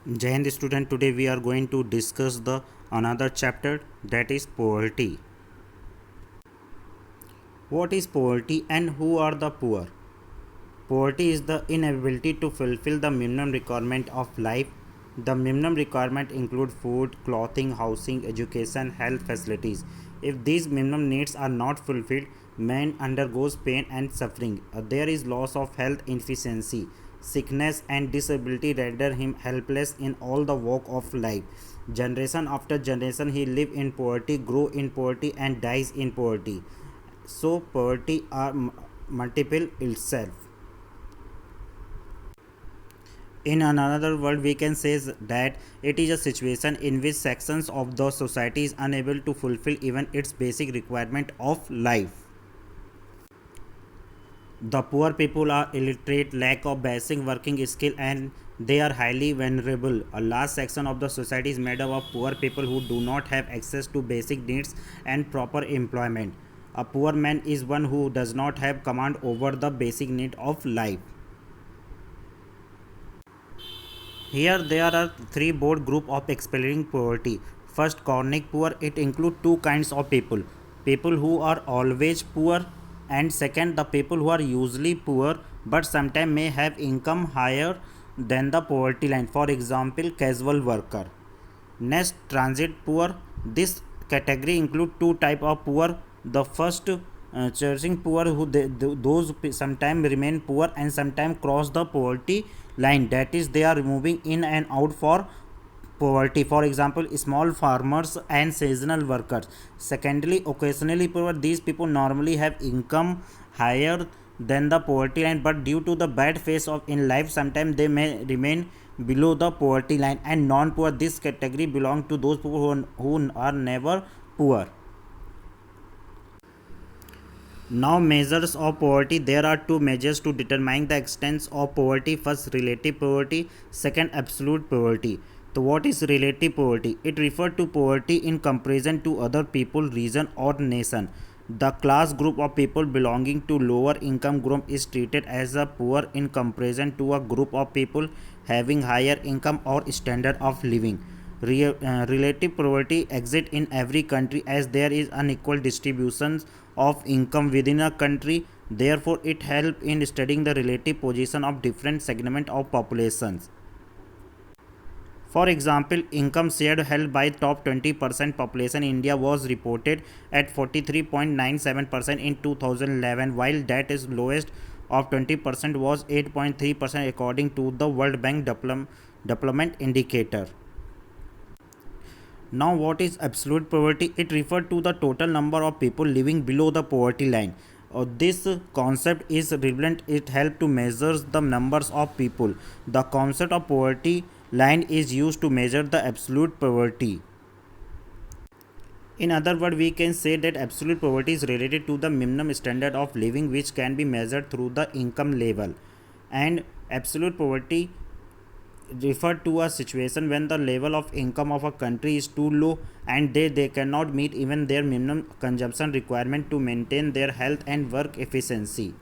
Jai Hind student, today we are going to discuss the another chapter, that is poverty. What is poverty and who are the poor? Poverty is the inability to fulfill the minimum requirement of life. The minimum requirement include food, clothing, housing, education, health facilities. If these minimum needs are not fulfilled, man undergoes pain and suffering. There is loss of health, inefficiency, sickness and disability render him helpless in all the walk of life. Generation after generation he live in poverty, grow in poverty and dies in poverty. So poverty are multiple itself. In another word, we can say that it is a situation in which sections of the society is unable to fulfill even its basic requirement of life. The poor people are illiterate, lack of basic working skill, and they are highly vulnerable. A large section of the society is made up of poor people who do not have access to basic needs and proper employment. A poor man is one who does not have command over the basic need of life. Here there are three broad group of experiencing poverty. First, chronic poor. It includes two kinds of people: people who are always poor, and second, the people who are usually poor but sometimes may have income higher than the poverty line. For example, casual worker. Next, transit poor. This category include two type of poor. The first, choosing poor, who those sometimes remain poor and sometimes cross the poverty line. That is, they are moving in and out for poverty. For example, small farmers and seasonal workers. Secondly, occasionally poor. These people normally have income higher than the poverty line, but due to the bad phase of in life, sometimes they may remain below the poverty line. And non-poor, this category belong to those people who are never poor. Now, measures of poverty. There are two measures to determine the extent of poverty. First, relative poverty. Second, absolute poverty. So, what is relative poverty? It refers to poverty in comparison to other people, region, or nation. The class group of people belonging to lower income group is treated as a poor in comparison to a group of people having higher income or standard of living. Relative poverty exists in every country as there is unequal distributions of income within a country. Therefore, it helps in studying the relative position of different segments of populations. For example, income share held by top 20% population in India was reported at 43.97% in 2011, while that is lowest of 20% was 8.3% according to the World Bank Development Indicator. Now, what is absolute poverty? It refers to the total number of people living below the poverty line. This concept is relevant. It helps to measure the numbers of people. The concept of poverty line is used to measure the absolute poverty. In other words, we can say that absolute poverty is related to the minimum standard of living which can be measured through the income level. And absolute poverty refer to a situation when the level of income of a country is too low and they cannot meet even their minimum consumption requirement to maintain their health and work efficiency.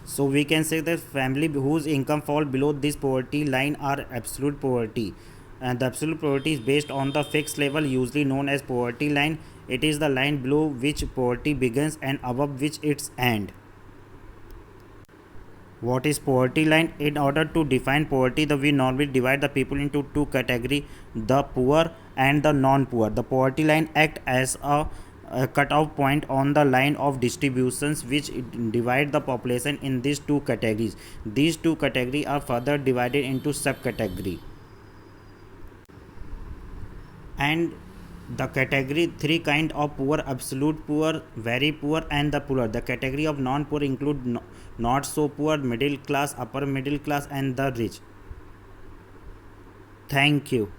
So we can say that family whose income fall below this poverty line are absolute poverty, and the absolute poverty is based on the fixed level usually known as poverty line. It is the line below which poverty begins and above which its end. What is poverty line? In order to define poverty, we normally divide the people into two categories: the poor and the non-poor. The poverty line act as a cutoff point on the line of distributions which divide the population in these two categories. These two categories are further divided into subcategory. And the category three kind of poor: absolute poor, very poor, and the poor. The category of non-poor include not so poor, middle class, upper middle class, and the rich. Thank you.